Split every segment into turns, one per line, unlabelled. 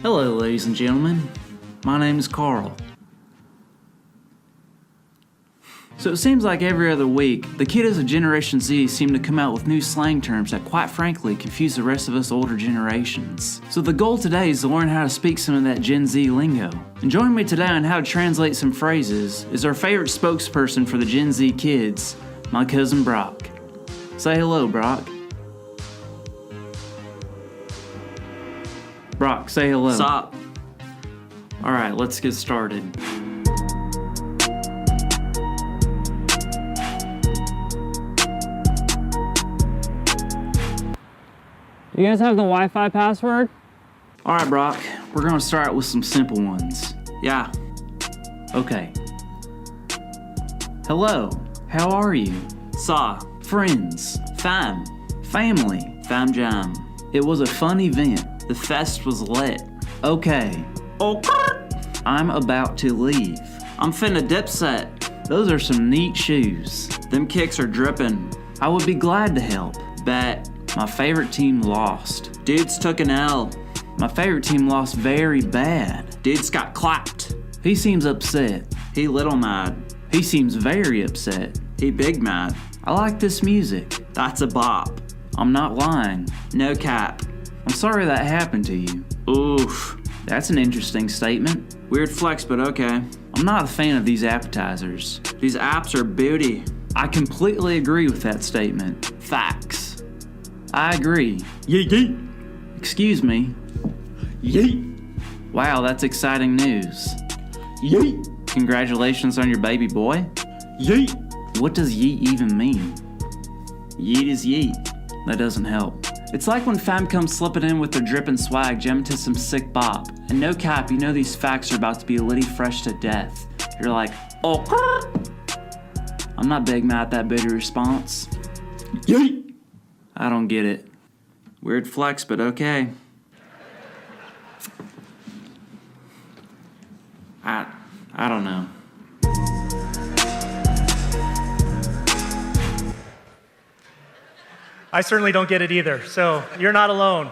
Hello, ladies and gentlemen. My name is Carl. So it seems like every other week, the kiddos of Generation Z seem to come out with new slang terms that quite frankly confuse the rest of us older generations. So the goal today is to learn how to speak some of that Gen Z lingo. And joining me today on how to translate some phrases is our favorite spokesperson for the Gen Z kids, my cousin Brock. Say hello, Brock. Brock, say hello.
Sup?
Alright, let's get started.
You guys have the Wi-Fi password?
Alright, Brock, we're gonna start with some simple ones.
Yeah.
Okay. Hello, how are you?
Saw.
Friends,
Fam.
family.
Fam jam.
It was a fun event.
The fest was lit.
Okay,
Oh,
I'm about to leave.
I'm finna dipset.
Those are some neat shoes.
Them kicks are drippin'.
I would be glad to help.
Bet.
My favorite team lost.
Dudes took an L.
My favorite team lost very bad.
Dudes got clapped.
He seems upset.
He little mad.
He seems very upset.
He big mad.
I like this music.
That's a bop.
I'm not lying.
No cap.
I'm sorry that happened to you.
Oof.
That's an interesting statement.
Weird flex, but okay.
I'm not a fan of these appetizers.
These apps are booty.
I completely agree with that statement.
Facts.
I agree.
Yeet yeet.
Excuse me.
Yeet.
Wow, that's exciting news.
Yeet.
Congratulations on your baby boy.
Yeet.
What does yeet even mean?
Yeet is yeet.
That doesn't help. It's like when fam comes slipping in with their drippin' swag, jamming to some sick bop. And no cap, you know these facts are about to be litty fresh to death. You're like, oh. I'm not big mad at that bitty response.
Yeet.
I don't get it.
Weird flex, but okay.
I don't know.
I certainly don't get it either, so you're not alone.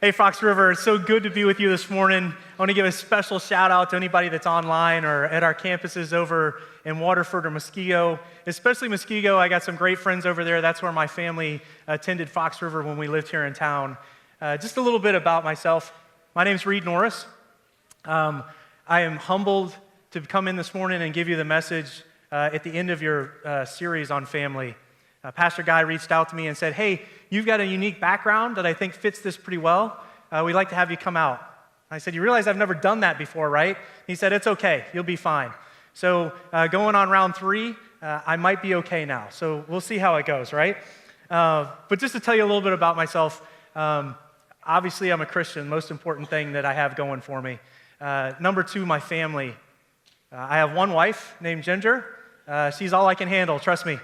Hey, Fox River, it's so good to be with you this morning. I want to give a special shout out to anybody that's online or at our campuses over in Waterford or Muskego. Especially Muskego, I got some great friends over there. That's where my family attended Fox River when we lived here in town. Just a little bit about myself. My name's Reid Norris. I am humbled to come in this morning and give you the message at the end of your series on family. Pastor Guy reached out to me and said, hey, you've got a unique background that I think fits this pretty well. We'd like to have you come out. I said, you realize I've never done that before, right? He said, it's okay. You'll be fine. So going on round 3, I might be okay now. So we'll see how it goes, right? But just to tell you a little bit about myself, obviously I'm a Christian, most important thing that I have going for me. Number 2, my family. I have one wife named Ginger. She's all I can handle, trust me.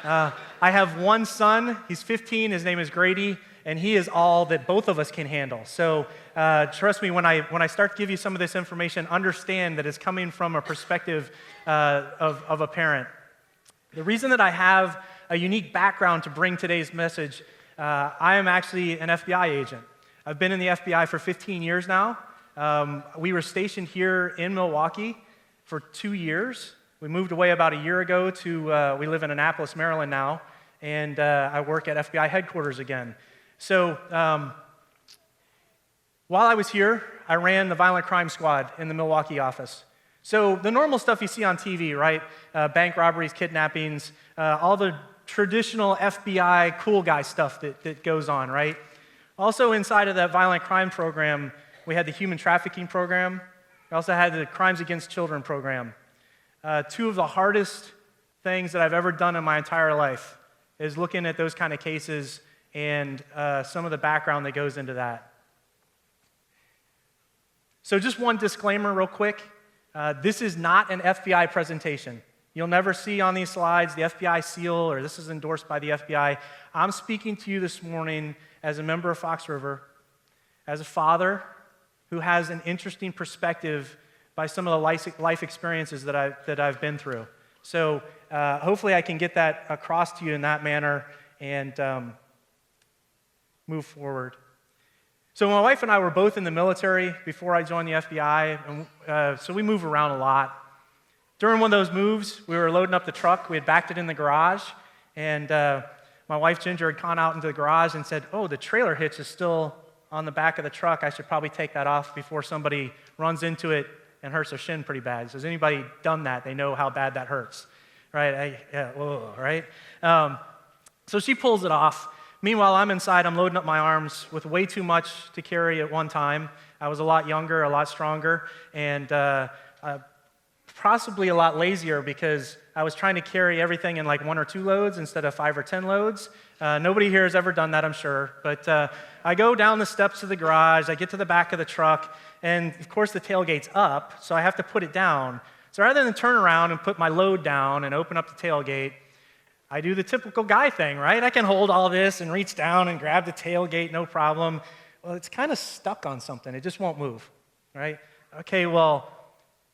I have one son, he's 15, his name is Grady, and he is all that both of us can handle. So trust me, when I start to give you some of this information, understand that it's coming from a perspective of a parent. The reason that I have a unique background to bring today's message, I am actually an FBI agent. I've been in the FBI for 15 years now. We were stationed here in Milwaukee for 2 years. We moved away about a year ago to, we live in Annapolis, Maryland now, and I work at FBI headquarters again. So while I was here, I ran the violent crime squad in the Milwaukee office. So the normal stuff you see on TV, right? Bank robberies, kidnappings, all the traditional FBI cool guy stuff that goes on, right? Also inside of that violent crime program, we had the human trafficking program. We also had the crimes against children program. 2 of the hardest things that I've ever done in my entire life is looking at those kind of cases and some of the background that goes into that. So just one disclaimer real quick. This is not an FBI presentation. You'll never see on these slides the FBI seal or this is endorsed by the FBI. I'm speaking to you this morning as a member of Fox River, as a father who has an interesting perspective by some of the life experiences that I've been through. So hopefully I can get that across to you in that manner and move forward. So my wife and I were both in the military before I joined the FBI, and so we move around a lot. During one of those moves, we were loading up the truck. We had backed it in the garage, and my wife, Ginger, had gone out into the garage and said, oh, the trailer hitch is still on the back of the truck. I should probably take that off before somebody runs into it and hurts their shin pretty bad. So has anybody done that? They know how bad that hurts, right? Right? So she pulls it off. Meanwhile, I'm inside. I'm loading up my arms with way too much to carry at one time. I was a lot younger, a lot stronger, and possibly a lot lazier because I was trying to carry everything in like 1 or 2 loads instead of 5 or 10 loads. Nobody here has ever done that, I'm sure. But I go down the steps of the garage. I get to the back of the truck, and of course the tailgate's up, so I have to put it down. So rather than turn around and put my load down and open up the tailgate, I do the typical guy thing, right? I can hold all this and reach down and grab the tailgate, no problem. Well, it's kind of stuck on something. It just won't move, right? Okay, well,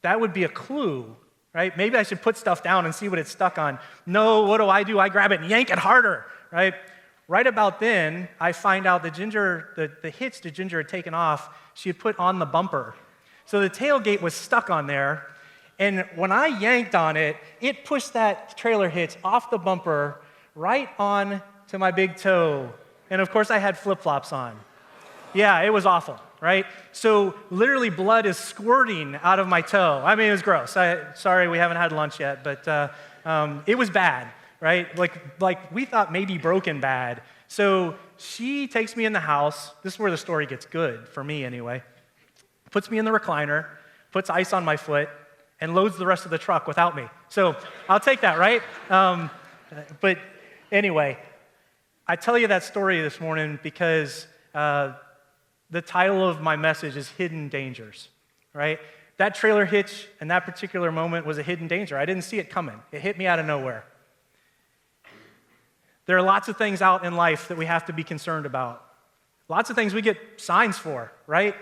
that would be a clue, right? Maybe I should put stuff down and see what it's stuck on. No, what do? I grab it and yank it harder, right? Right about then, I find out the hitch that Ginger had taken off, she had put on the bumper. So the tailgate was stuck on there. And when I yanked on it, it pushed that trailer hitch off the bumper right on to my big toe. And of course, I had flip-flops on. Yeah, it was awful, right? So literally blood is squirting out of my toe. I mean, it was gross. Sorry, we haven't had lunch yet, but it was bad, right? Like we thought maybe broken bad. So she takes me in the house. This is where the story gets good, for me anyway. Puts me in the recliner, puts ice on my foot, and loads the rest of the truck without me. So I'll take that, right? But anyway, I tell you that story this morning because the title of my message is Hidden Dangers, right? That trailer hitch in that particular moment was a hidden danger. I didn't see it coming. It hit me out of nowhere. There are lots of things out in life that we have to be concerned about. Lots of things we get signs for, right?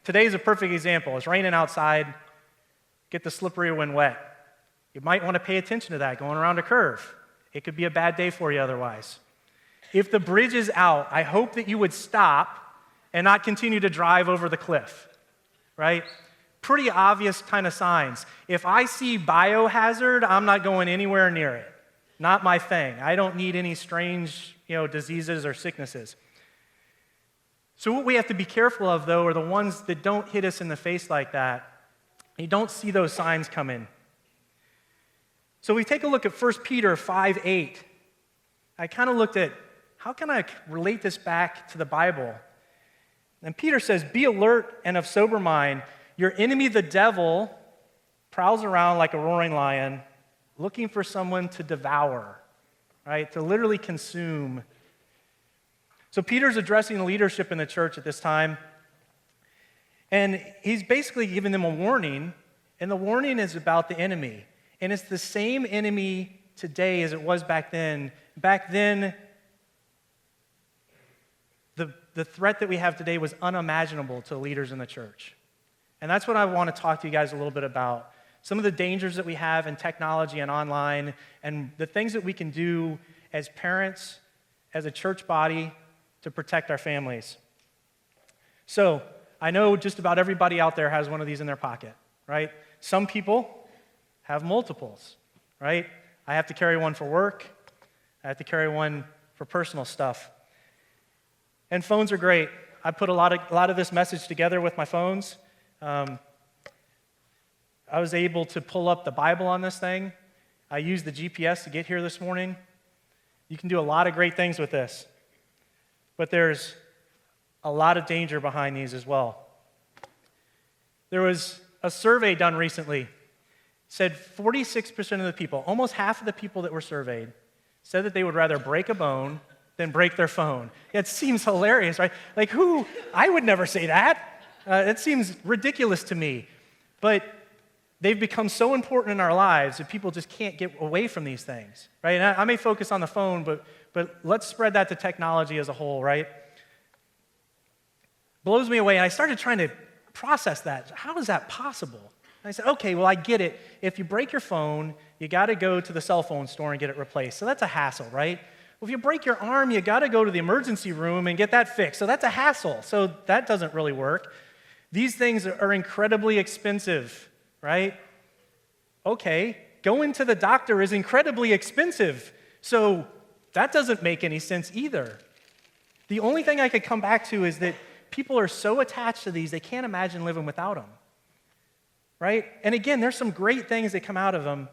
Today's a perfect example. It's raining outside. Get the slippery when wet. You might want to pay attention to that going around a curve. It could be a bad day for you otherwise. If the bridge is out, I hope that you would stop and not continue to drive over the cliff, right? Pretty obvious kind of signs. If I see biohazard, I'm not going anywhere near it. Not my thing. I don't need any strange, diseases or sicknesses. So what we have to be careful of, though, are the ones that don't hit us in the face like that. You don't see those signs come in. So we take a look at 1 Peter 5:8. I kind of looked at, how can I relate this back to the Bible? And Peter says, be alert and of sober mind. Your enemy, the devil, prowls around like a roaring lion, looking for someone to devour, right? To literally consume. So Peter's addressing the leadership in the church at this time. And he's basically giving them a warning, and the warning is about the enemy. And it's the same enemy today as it was back then. Back then, the threat that we have today was unimaginable to leaders in the church. And that's what I want to talk to you guys a little bit about. Some of the dangers that we have in technology and online, and the things that we can do as parents, as a church body, to protect our families. So, I know just about everybody out there has one of these in their pocket, right? Some people have multiples, right? I have to carry one for work. I have to carry one for personal stuff. And phones are great. I put a lot of this message together with my phones. I was able to pull up the Bible on this thing. I used the GPS to get here this morning. You can do a lot of great things with this. But there's a lot of danger behind these as well. There was a survey done recently. It said 46% of the people, almost half of the people that were surveyed, said that they would rather break a bone than break their phone. It seems hilarious, right? Like who? I would never say that. It seems ridiculous to me. But they've become so important in our lives that people just can't get away from these things, right? And I may focus on the phone, but let's spread that to technology as a whole, right? Blows me away, and I started trying to process that. How is that possible? And I said, okay, well, I get it. If you break your phone, you got to go to the cell phone store and get it replaced. So that's a hassle, right? Well, if you break your arm, you got to go to the emergency room and get that fixed. So that's a hassle. So that doesn't really work. These things are incredibly expensive, right? Okay, going to the doctor is incredibly expensive. So that doesn't make any sense either. The only thing I could come back to is that people are so attached to these, they can't imagine living without them, right? And again, there's some great things that come out of them,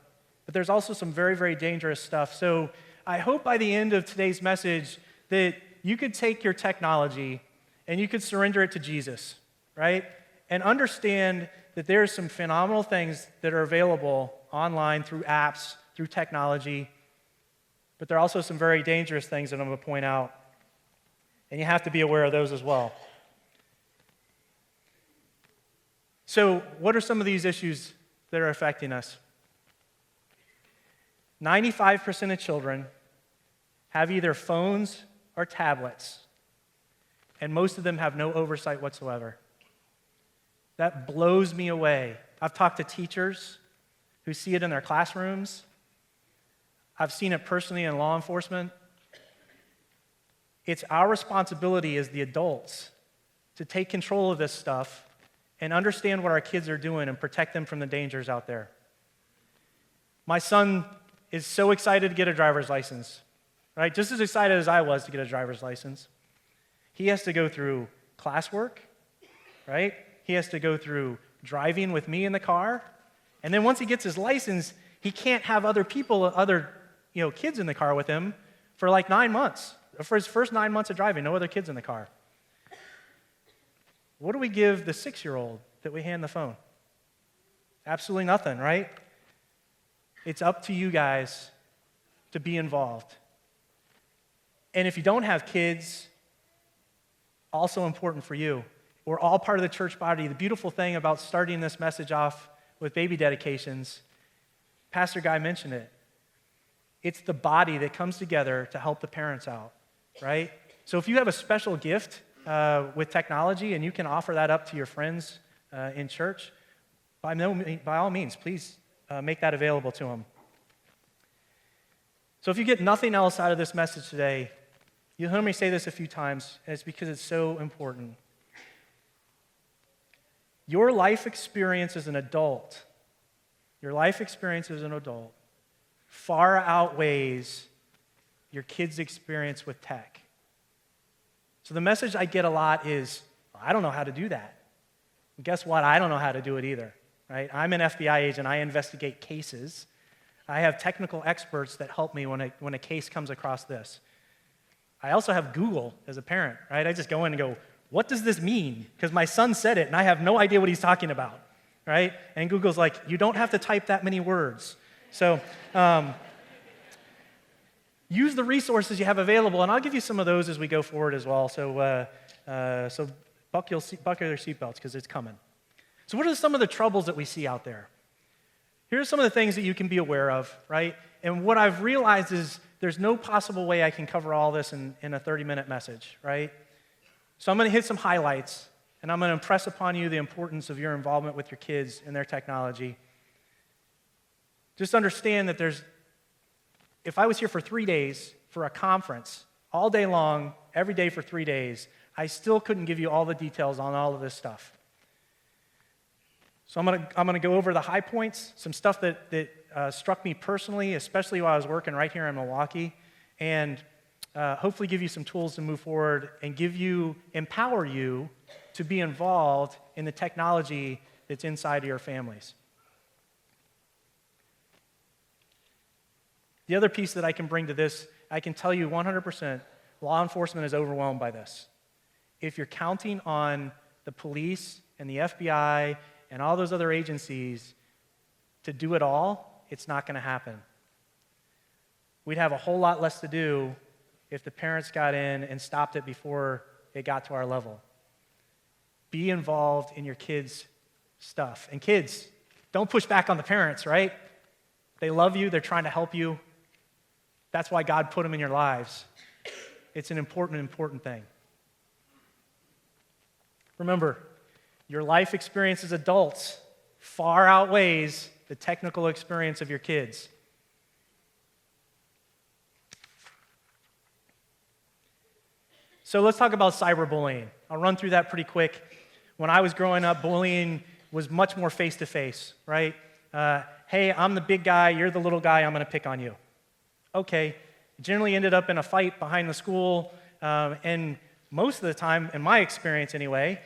but there's also some very, very dangerous stuff. So I hope by the end of today's message that you could take your technology and you could surrender it to Jesus, right? And understand that there's some phenomenal things that are available online through apps, through technology, but there are also some very dangerous things that I'm going to point out. And you have to be aware of those as well. So, what are some of these issues that are affecting us? 95% of children have either phones or tablets, and most of them have no oversight whatsoever. That blows me away. I've talked to teachers who see it in their classrooms. I've seen it personally in law enforcement. It's our responsibility as the adults to take control of this stuff and understand what our kids are doing and protect them from the dangers out there. My son is so excited to get a driver's license, right? Just as excited as I was to get a driver's license. He has to go through classwork, right? He has to go through driving with me in the car. And then once he gets his license, he can't have other kids in the car with him for like 9 months. For his first 9 months of driving, no other kids in the car. What do we give the 6-year-old that we hand the phone? Absolutely nothing, right? It's up to you guys to be involved. And if you don't have kids, also important for you. We're all part of the church body. The beautiful thing about starting this message off with baby dedications, Pastor Guy mentioned it. It's the body that comes together to help the parents out, right? So if you have a special gift with technology and you can offer that up to your friends in church, by all means, please make that available to them. So if you get nothing else out of this message today, you'll hear me say this a few times, and it's because it's so important. Your life experience as an adult, far outweighs your kids' experience with tech. So the message I get a lot is, I don't know how to do that. And guess what? I don't know how to do it either, right? I'm an FBI agent. I investigate cases. I have technical experts that help me when a case comes across this. I also have Google as a parent, right? I just go in and go, what does this mean? Because my son said it, and I have no idea what he's talking about, right? And Google's like, you don't have to type that many words. So use the resources you have available, and I'll give you some of those as we go forward as well. So buckle your seatbelts because it's coming. So what are some of the troubles that we see out there? Here are some of the things that you can be aware of, right? And what I've realized is there's no possible way I can cover all this in a 30-minute message, right? So I'm going to hit some highlights, and I'm going to impress upon you the importance of your involvement with your kids and their technology. Just understand that if I was here for 3 days for a conference, all day long, every day for 3 days, I still couldn't give you all the details on all of this stuff. So I'm going to go over the high points, some stuff that struck me personally, especially while I was working right here in Milwaukee, and hopefully give you some tools to move forward and empower you to be involved in the technology that's inside of your families. The other piece that I can bring to this, I can tell you 100%, law enforcement is overwhelmed by this. If you're counting on the police and the FBI and all those other agencies to do it all, it's not going to happen. We'd have a whole lot less to do if the parents got in and stopped it before it got to our level. Be involved in your kids' stuff. And kids, don't push back on the parents, right? They love you. They're trying to help you. That's why God put them in your lives. It's an important thing. Remember, your life experience as adults far outweighs the technical experience of your kids. So let's talk about cyberbullying. I'll run through that pretty quick. When I was growing up, bullying was much more face-to-face, right? Hey, I'm the big guy, you're the little guy, I'm going to pick on you. Okay. Generally ended up in a fight behind the school, and most of the time, in my experience anyway,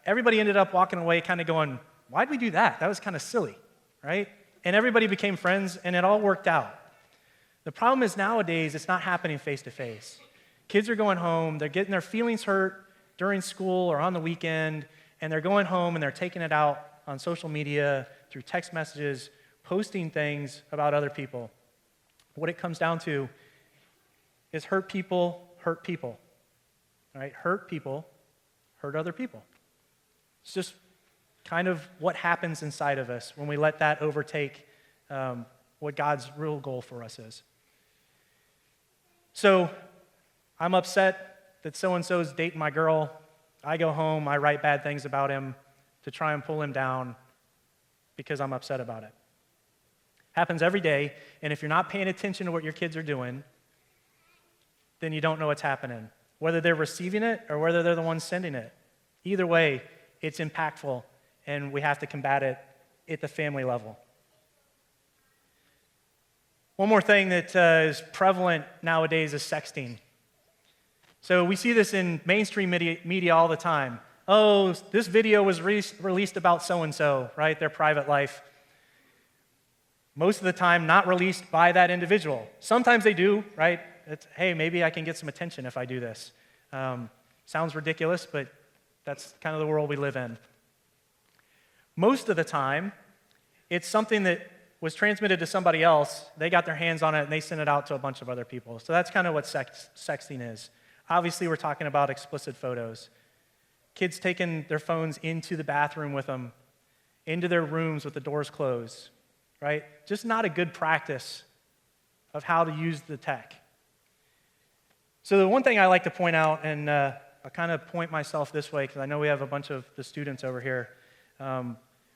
everybody ended up walking away kind of going, why'd we do that? That was kind of silly, right? And everybody became friends, and it all worked out. The problem is nowadays, it's not happening face-to-face. Kids are going home, they're getting their feelings hurt during school or on the weekend, and they're going home and they're taking it out on social media, through text messages, posting things about other people. What it comes down to is hurt people, right? Hurt people, hurt other people. It's just kind of what happens inside of us when we let that overtake what God's real goal for us is. So I'm upset that so-and-so's dating my girl. I go home, I write bad things about him to try and pull him down because I'm upset about it. Happens every day, and if you're not paying attention to what your kids are doing, then you don't know what's happening, whether they're receiving it or whether they're the ones sending it. Either way, it's impactful, and we have to combat it at the family level. One more thing that is prevalent nowadays is sexting. So we see this in mainstream media all the time. Oh, this video was released about so-and-so, right, their private life. Most of the time, not released by that individual. Sometimes they do, right? It's, hey, maybe I can get some attention if I do this. Sounds ridiculous, but that's kind of the world we live in. Most of the time, it's something that was transmitted to somebody else, they got their hands on it, and they sent it out to a bunch of other people. So that's kind of what sexting is. Obviously, we're talking about explicit photos. Kids taking their phones into the bathroom with them, into their rooms with the doors closed, right? Just not a good practice of how to use the tech. So the one thing I like to point out, and I'll kind of point myself this way because I know we have a bunch of the students over here.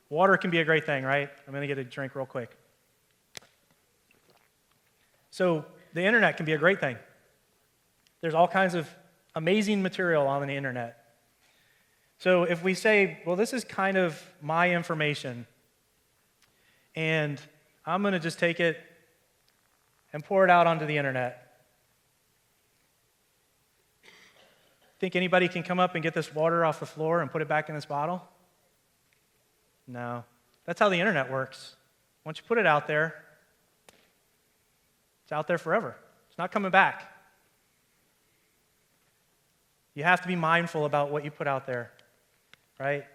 Water can be a great thing, right? I'm going to get a drink real quick. So the internet can be a great thing. There's all kinds of amazing material on the internet. So if we say, well, this is kind of my information, and I'm going to just take it and pour it out onto the internet. Think anybody can come up and get this water off the floor and put it back in this bottle? No. That's how the internet works. Once you put it out there, it's out there forever. It's not coming back. You have to be mindful about what you put out there, right?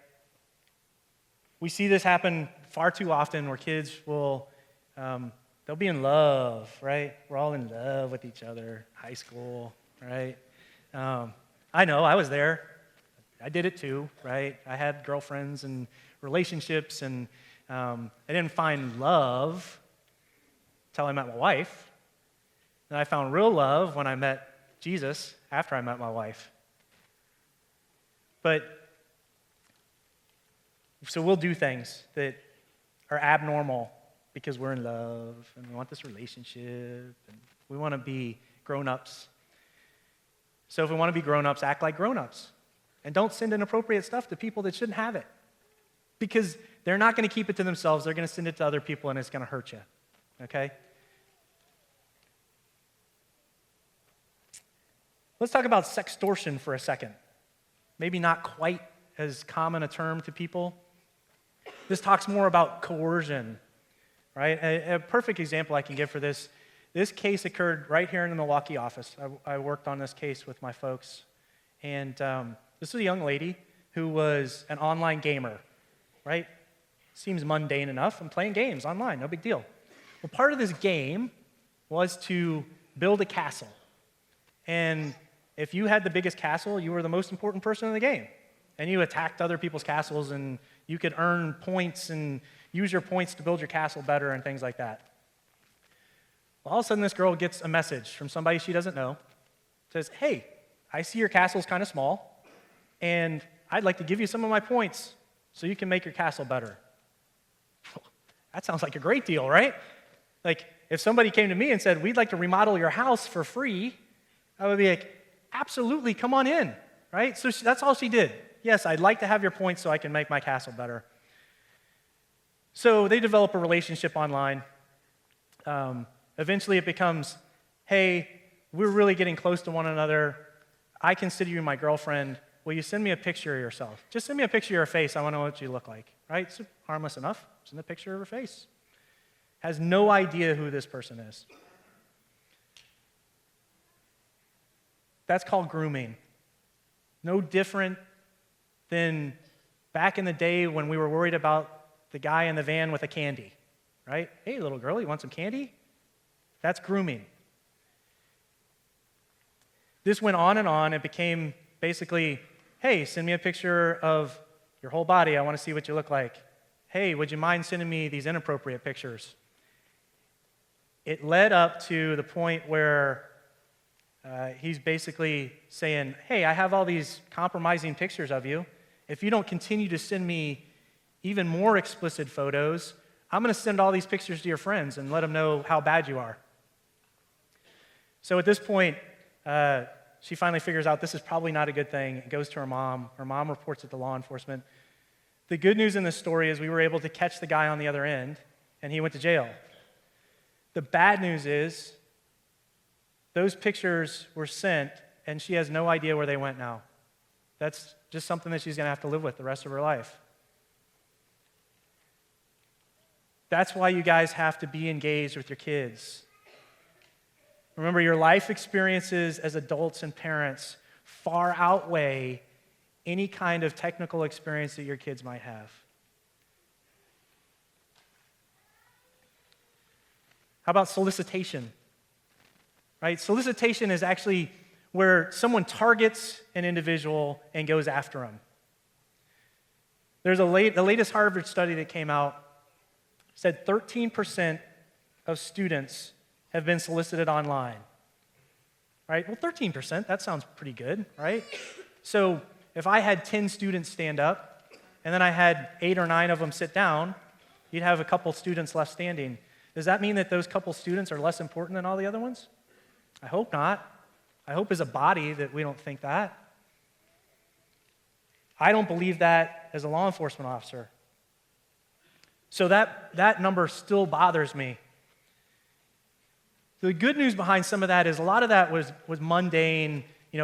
We see this happen far too often where kids will, they'll be in love, right? We're all in love with each other, high school, right? I know, I was there. I did it too, right? I had girlfriends and relationships, and I didn't find love until I met my wife. And I found real love when I met Jesus after I met my wife. But, so we'll do things that are abnormal because we're in love and we want this relationship and we want to be grown-ups. So if we want to be grown-ups, act like grown-ups. And don't send inappropriate stuff to people that shouldn't have it. Because they're not going to keep it to themselves. They're going to send it to other people, and it's going to hurt you. Okay? Let's talk about sextortion for a second. Maybe not quite as common a term to people. This talks more about coercion, right? A perfect example I can give for this. This case occurred right here in the Milwaukee office. I worked on this case with my folks. And this was a young lady who was an online gamer, right? Seems mundane enough. I'm playing games online, no big deal. Well, part of this game was to build a castle. And if you had the biggest castle, you were the most important person in the game. And you attacked other people's castles, and you could earn points and use your points to build your castle better and things like that. Well, all of a sudden, this girl gets a message from somebody she doesn't know. It says, hey, I see your castle's kind of small, and I'd like to give you some of my points so you can make your castle better. That sounds like a great deal, right? Like, if somebody came to me and said, we'd like to remodel your house for free, I would be like, absolutely, come on in, right? So that's all she did. Yes, I'd like to have your points so I can make my castle better. So they develop a relationship online. Eventually it becomes, hey, we're really getting close to one another. I consider you my girlfriend. Will you send me a picture of yourself? Just send me a picture of your face. I want to know what you look like, right? It's harmless enough. Send a picture of her face. Has no idea who this person is. That's called grooming. No different than back in the day when we were worried about the guy in the van with a candy, right? Hey, little girl, you want some candy? That's grooming. This went on and on. It became basically, hey, send me a picture of your whole body. I want to see what you look like. Hey, would you mind sending me these inappropriate pictures? It led up to the point where he's basically saying, hey, I have all these compromising pictures of you. If you don't continue to send me even more explicit photos, I'm going to send all these pictures to your friends and let them know how bad you are. So at this point, she finally figures out this is probably not a good thing. It goes to her mom. Her mom reports it to law enforcement. The good news in this story is we were able to catch the guy on the other end, and he went to jail. The bad news is those pictures were sent, and she has no idea where they went now. That's just something that she's going to have to live with the rest of her life. That's why you guys have to be engaged with your kids. Remember, your life experiences as adults and parents far outweigh any kind of technical experience that your kids might have. How about solicitation? Right? Solicitation is actually where someone targets an individual and goes after them. There's the latest Harvard study that came out said 13% of students have been solicited online. Right? Well, 13%, that sounds pretty good, right? So if I had 10 students stand up and then I had 8 or 9 of them sit down, you'd have a couple students left standing. Does that mean that those couple students are less important than all the other ones? I hope not. I hope as a body that we don't think that. I don't believe that as a law enforcement officer. So that number still bothers me. The good news behind some of that is a lot of that was mundane,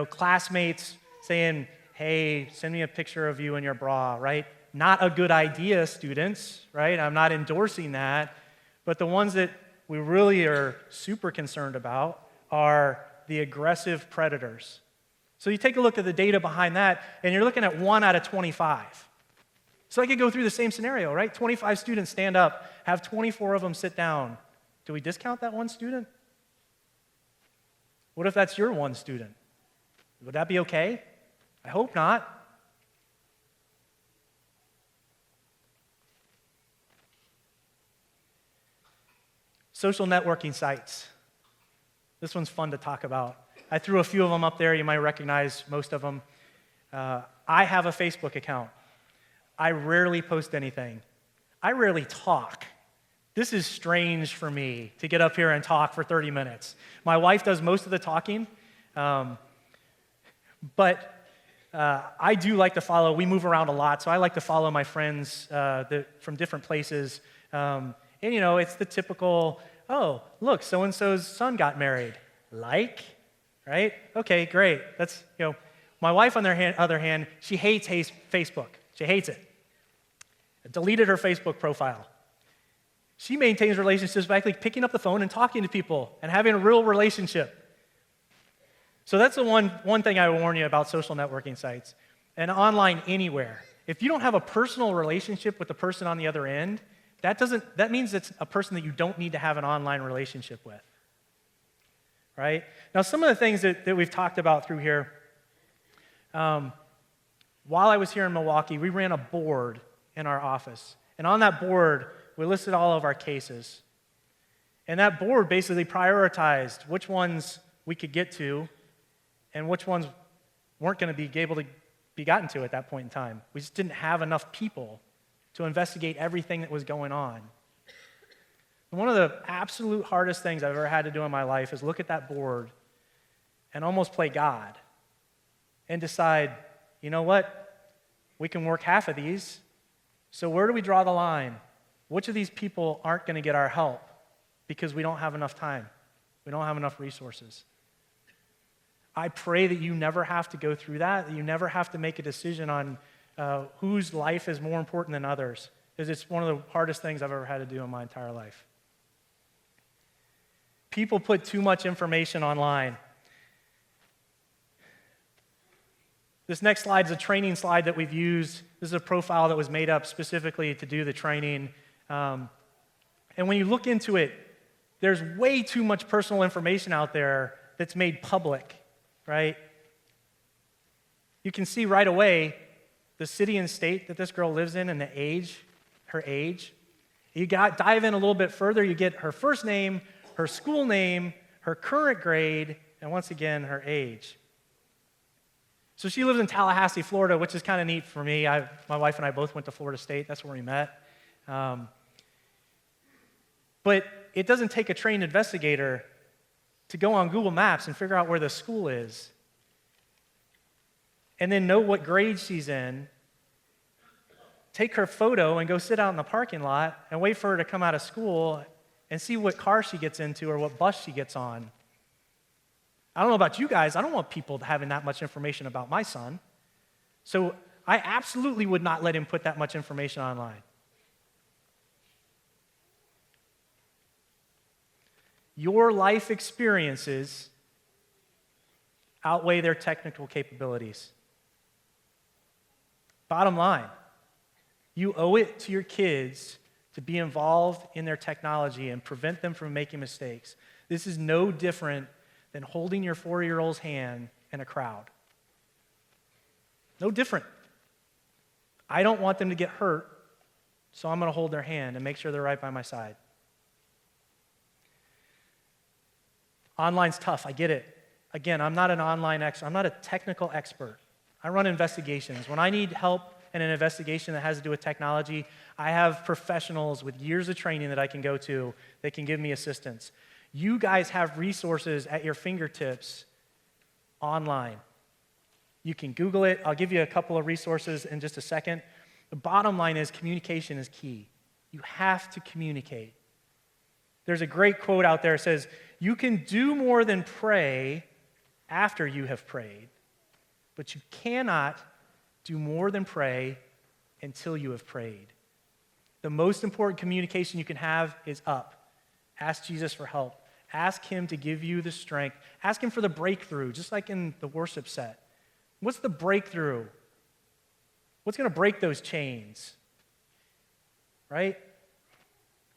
classmates saying, hey, send me a picture of you in your bra, right? Not a good idea, students, right? I'm not endorsing that. But the ones that we really are super concerned about are the aggressive predators. So you take a look at the data behind that, and you're looking at 1 out of 25. So I could go through the same scenario, right? 25 students stand up, have 24 of them sit down. Do we discount that one student? What if that's your one student? Would that be okay? I hope not. Social networking sites. This one's fun to talk about. I threw a few of them up there. You might recognize most of them. I have a Facebook account. I rarely post anything. I rarely talk. This is strange for me to get up here and talk for 30 minutes. My wife does most of the talking, but I do like to follow. We move around a lot, so I like to follow my friends from different places. And, it's the typical, oh, look, so-and-so's son got married. Like, right? Okay, great. That's, my wife, on the other hand, she hates Facebook. She hates it. Deleted her Facebook profile. She maintains relationships by actually picking up the phone and talking to people and having a real relationship. So that's the one thing I warn you about social networking sites and online anywhere. If you don't have a personal relationship with the person on the other end, that means it's a person that you don't need to have an online relationship with. Right? Now, some of the things that we've talked about through here, while I was here in Milwaukee, we ran a board in our office. And on that board, we listed all of our cases. And that board basically prioritized which ones we could get to and which ones weren't going to be able to be gotten to at that point in time. We just didn't have enough people to investigate everything that was going on. And one of the absolute hardest things I've ever had to do in my life is look at that board and almost play God and decide, you know what? We can work half of these. So where do we draw the line? Which of these people aren't going to get our help because we don't have enough time? We don't have enough resources. I pray that you never have to go through that you never have to make a decision on whose life is more important than others, because it's one of the hardest things I've ever had to do in my entire life. People put too much information online. This next slide is a training slide that we've used. This is a profile that was made up specifically to do the training. And when you look into it, there's way too much personal information out there that's made public, right? You can see right away the city and state that this girl lives in and her age. You dive in a little bit further, you get her first name, her school name, her current grade, and once again, her age. So she lives in Tallahassee, Florida, which is kind of neat for me. My wife and I both went to Florida State. That's where we met. But it doesn't take a trained investigator to go on Google Maps and figure out where the school is and then know what grade she's in, take her photo and go sit out in the parking lot and wait for her to come out of school and see what car she gets into or what bus she gets on. I don't know about you guys, I don't want people having that much information about my son. So I absolutely would not let him put that much information online. Your life experiences outweigh their technical capabilities. Bottom line, you owe it to your kids to be involved in their technology and prevent them from making mistakes. This is no different than holding your 4-year-old's hand in a crowd. No different. I don't want them to get hurt, so I'm going to hold their hand and make sure they're right by my side. Online's tough, I get it. Again, I'm not an online expert. I'm not a technical expert. I run investigations. When I need help in an investigation that has to do with technology, I have professionals with years of training that I can go to that can give me assistance. You guys have resources at your fingertips online. You can Google it. I'll give you a couple of resources in just a second. The bottom line is communication is key. You have to communicate. There's a great quote out there that says, "You can do more than pray after you have prayed, but you cannot do more than pray until you have prayed." The most important communication you can have is up. Ask Jesus for help. Ask him to give you the strength. Ask him for the breakthrough, just like in the worship set. What's the breakthrough? What's going to break those chains? Right?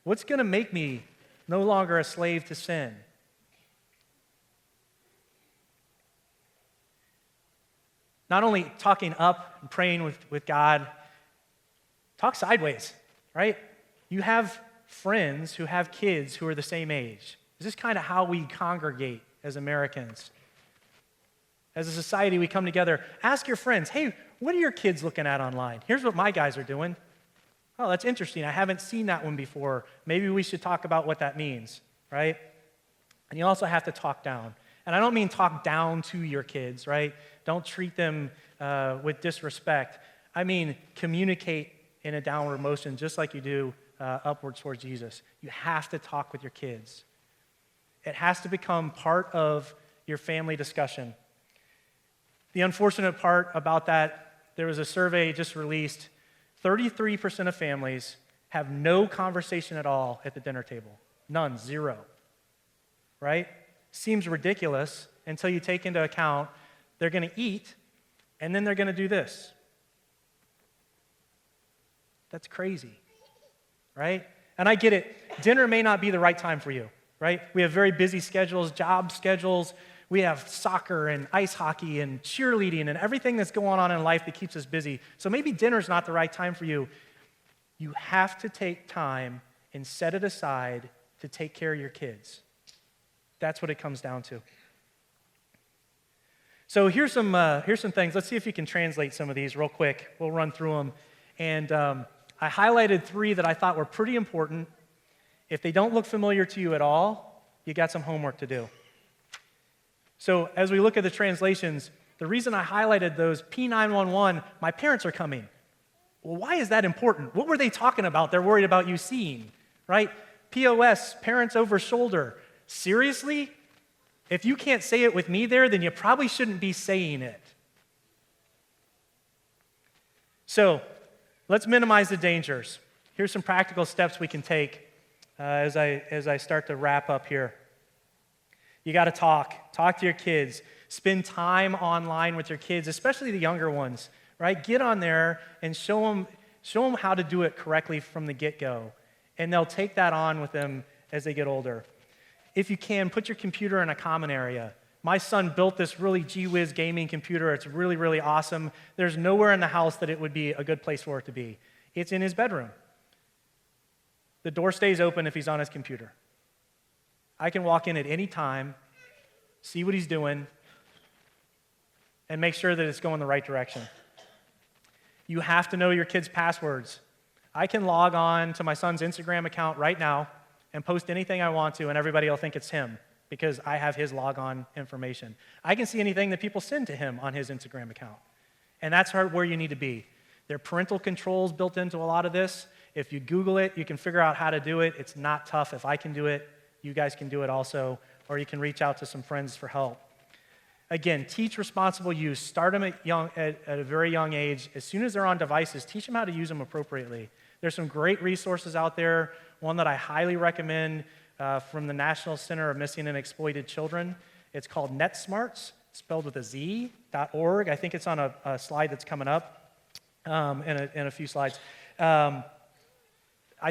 What's going to make me no longer a slave to sin? Not only talking up and praying with God, talk sideways, right? You have friends who have kids who are the same age. This is kind of how we congregate as Americans. As a society, we come together. Ask your friends, hey, what are your kids looking at online? Here's what my guys are doing. Oh, that's interesting. I haven't seen that one before. Maybe we should talk about what that means, right? And you also have to talk down. And I don't mean talk down to your kids, right? Don't treat them with disrespect. I mean communicate in a downward motion just like you do upwards towards Jesus. You have to talk with your kids. It has to become part of your family discussion. The unfortunate part about that, there was a survey just released. 33% of families have no conversation at all at the dinner table. None, zero. Right? Seems ridiculous until you take into account they're going to eat and then they're going to do this. That's crazy. Right? And I get it. Dinner may not be the right time for you. Right? We have very busy schedules, job schedules. We have soccer and ice hockey and cheerleading and everything that's going on in life that keeps us busy. So maybe dinner's not the right time for you. You have to take time and set it aside to take care of your kids. That's what it comes down to. So here's some things. Let's see if you can translate some of these real quick. We'll run through them. And I highlighted 3 that I thought were pretty important. If they don't look familiar to you at all, you got some homework to do. So as we look at the translations, The reason I highlighted those P911, my parents are coming. Well, why is that important? What were they talking about? They're worried about you seeing, right? POS, parents over shoulder. Seriously? If you can't say it with me there, then you probably shouldn't be saying it. So let's minimize the dangers. Here's some practical steps we can take as I start to wrap up here. You got to talk to your kids. Spend time online with your kids, especially the younger ones, right? Get on there and show them how to do it correctly from the get-go, and they'll take that on with them as they get older. If you can, put your computer in a common area. My son built this really gee-whiz gaming computer. It's really, really awesome. There's nowhere in the house that it would be a good place for it to be. It's in his bedroom. The door stays open if he's on his computer. I can walk in at any time, see what he's doing, and make sure that it's going the right direction. You have to know your kids' passwords. I can log on to my son's Instagram account right now and post anything I want to, and everybody will think it's him because I have his log-on information. I can see anything that people send to him on his Instagram account, and that's where you need to be. There are parental controls built into a lot of this. If you Google it, you can figure out how to do it. It's not tough. If I can do it, you guys can do it also, or you can reach out to some friends for help. Again, teach responsible use. Start them at a very young age. As soon as they're on devices, teach them how to use them appropriately. There's some great resources out there. One that I highly recommend from the National Center of Missing and Exploited Children. It's called NetSmarts, spelled with a Z.org. I think it's on a slide that's coming up in a few slides. I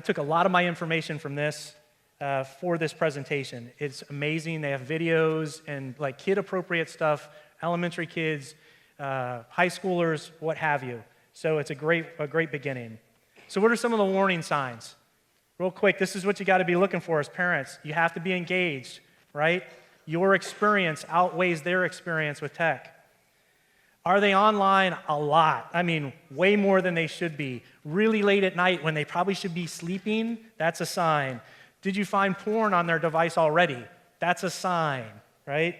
took a lot of my information from this for this presentation. It's amazing. They have videos and like kid-appropriate stuff, elementary kids, high schoolers, what have you. So it's a great beginning. So what are some of the warning signs? Real quick, this is what you got to be looking for as parents. You have to be engaged, right? Your experience outweighs their experience with tech. Are they online? A lot. I mean, way more than they should be. Really late at night when they probably should be sleeping? That's a sign. Did you find porn on their device already? That's a sign, right?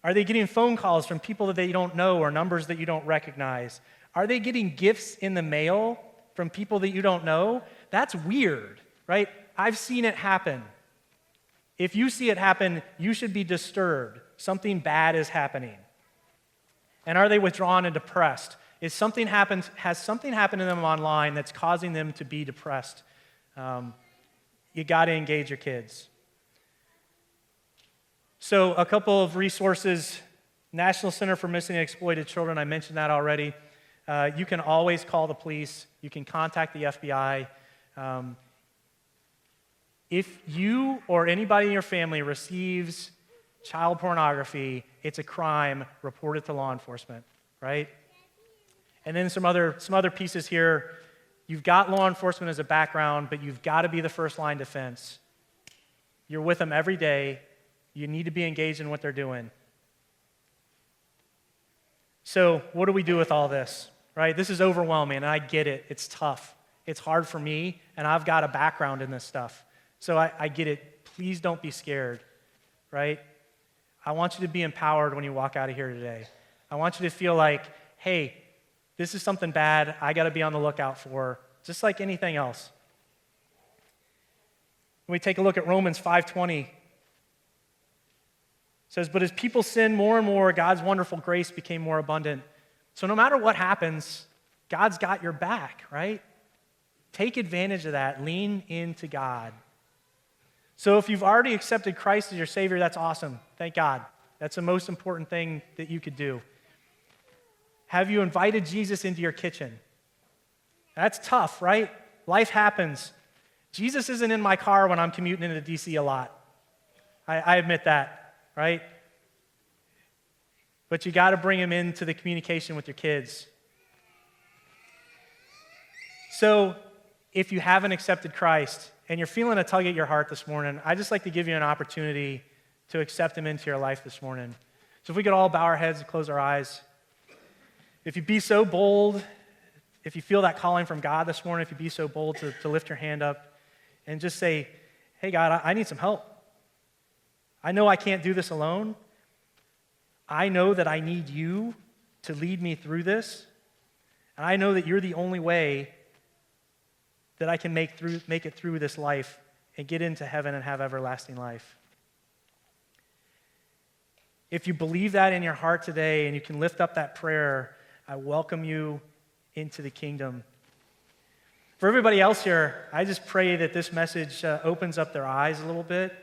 Are they getting phone calls from people that they don't know or numbers that you don't recognize? Are they getting gifts in the mail from people that you don't know? That's weird, right? I've seen it happen. If you see it happen, you should be disturbed. Something bad is happening. And are they withdrawn and depressed? Has something happened to them online that's causing them to be depressed? You got to engage your kids. So a couple of resources. National Center for Missing and Exploited Children, I mentioned that already. You can always call the police. You can contact the FBI. If you or anybody in your family receives child pornography, it's a crime. Report it to law enforcement, right? And then some other pieces here. You've got law enforcement as a background, but you've got to be the first line defense. You're with them every day. You need to be engaged in what they're doing. So what do we do with all this, right? This is overwhelming, and I get it. It's tough. It's hard for me, and I've got a background in this stuff. So I get it. Please don't be scared, right? I want you to be empowered when you walk out of here today. I want you to feel like, hey, this is something bad I got to be on the lookout for, just like anything else. When we take a look at Romans 5:20, it says, "But as people sinned more and more, God's wonderful grace became more abundant." So no matter what happens, God's got your back, right? Take advantage of that. Lean into God. So if you've already accepted Christ as your Savior, that's awesome. Thank God. That's the most important thing that you could do. Have you invited Jesus into your kitchen? That's tough, right? Life happens. Jesus isn't in my car when I'm commuting into DC a lot. I admit that, right? But you got to bring him into the communication with your kids. So if you haven't accepted Christ and you're feeling a tug at your heart this morning, I'd just like to give you an opportunity to accept him into your life this morning. So if we could all bow our heads and close our eyes. If you'd be so bold, if you feel that calling from God this morning, if you'd be so bold to lift your hand up and just say, hey, God, I need some help. I know I can't do this alone. I know that I need you to lead me through this, and I know that you're the only way that I can make it through this life and get into heaven and have everlasting life. If you believe that in your heart today and you can lift up that prayer, I welcome you into the kingdom. For everybody else here, I just pray that this message opens up their eyes a little bit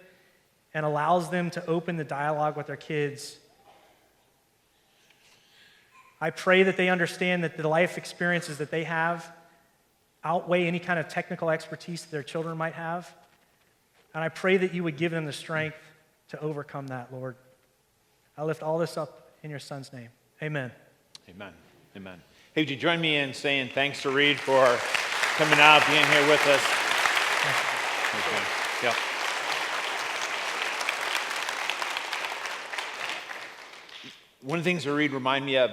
and allows them to open the dialogue with their kids. I pray that they understand that the life experiences that they have outweigh any kind of technical expertise that their children might have. And I pray that you would give them the strength to overcome that, Lord. I lift all this up in your Son's name. Amen.
Amen. Amen. Hey, would you join me in saying thanks to Reid for coming out, being here with us? Okay. Yep. One of the things that Reid reminded me of,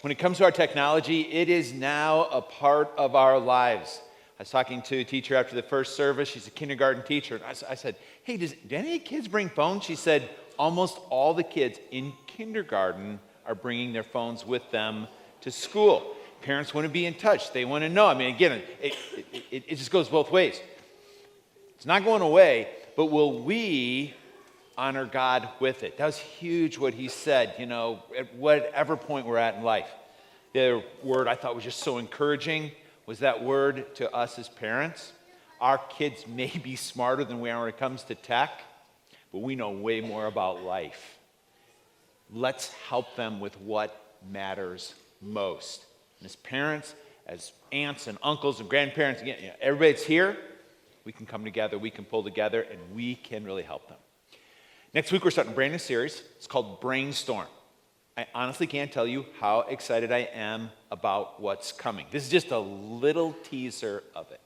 when it comes to our technology, it is now a part of our lives. I was talking to a teacher after the first service. She's a kindergarten teacher. And I said, hey, do any kids bring phones? She said, almost all the kids in kindergarten are bringing their phones with them to school. Parents want to be in touch. They want to know. I mean, again, it just goes both ways. It's not going away, but will we honor God with it? That was huge what he said, at whatever point we're at in life. The other word I thought was just so encouraging was that word to us as parents. Our kids may be smarter than we are when it comes to tech, but we know way more about life. Let's help them with what matters most. And as parents, as aunts and uncles and grandparents, again, everybody that's here, we can come together, we can pull together, and we can really help them. Next week, we're starting a brand new series. It's called Brainstorm. I honestly can't tell you how excited I am about what's coming. This is just a little teaser of it.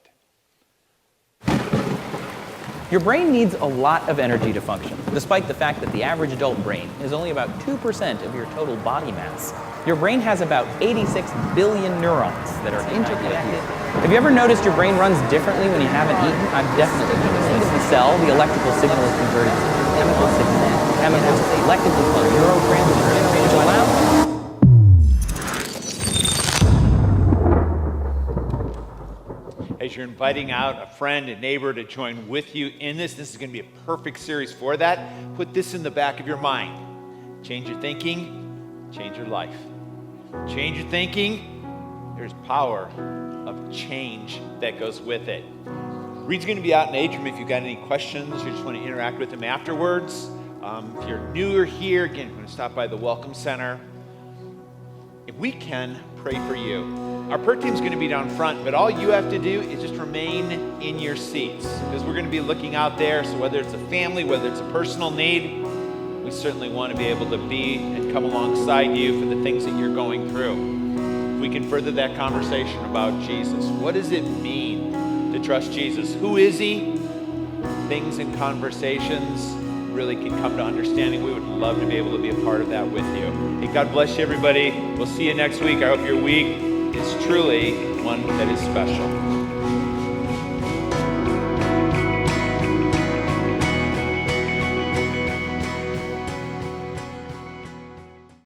Your brain needs a lot of energy to function, despite the fact that the average adult brain is only about 2% of your total body mass. Your brain has about 86 billion neurons that are interconnected. Have you ever noticed your brain runs differently when you haven't eaten? I've definitely noticed. In the cell, the electrical signal is converted to chemical signal. Chemicals selectively called neurotransmitters which allow
As you're inviting out a friend, a neighbor to join with you in this is going to be a perfect series for that. Put this in the back of your mind. Change your thinking, change your life. Change your thinking, there's power of change that goes with it. Reid's going to be out in Atrium if you've got any questions or just want to interact with him afterwards. If you're newer here, again, you're going to stop by the Welcome Center. If we can, pray for you. Our prayer team's going to be down front, but all you have to do is just remain in your seats because we're going to be looking out there. So whether it's a family, whether it's a personal need, we certainly want to be able to be and come alongside you for the things that you're going through. If we can further that conversation about Jesus. What does it mean to trust Jesus? Who is he? Things and conversations really can come to understanding. We would love to be able to be a part of that with you. Hey, God bless you, everybody. We'll see you next week. I hope your week is truly one that is special.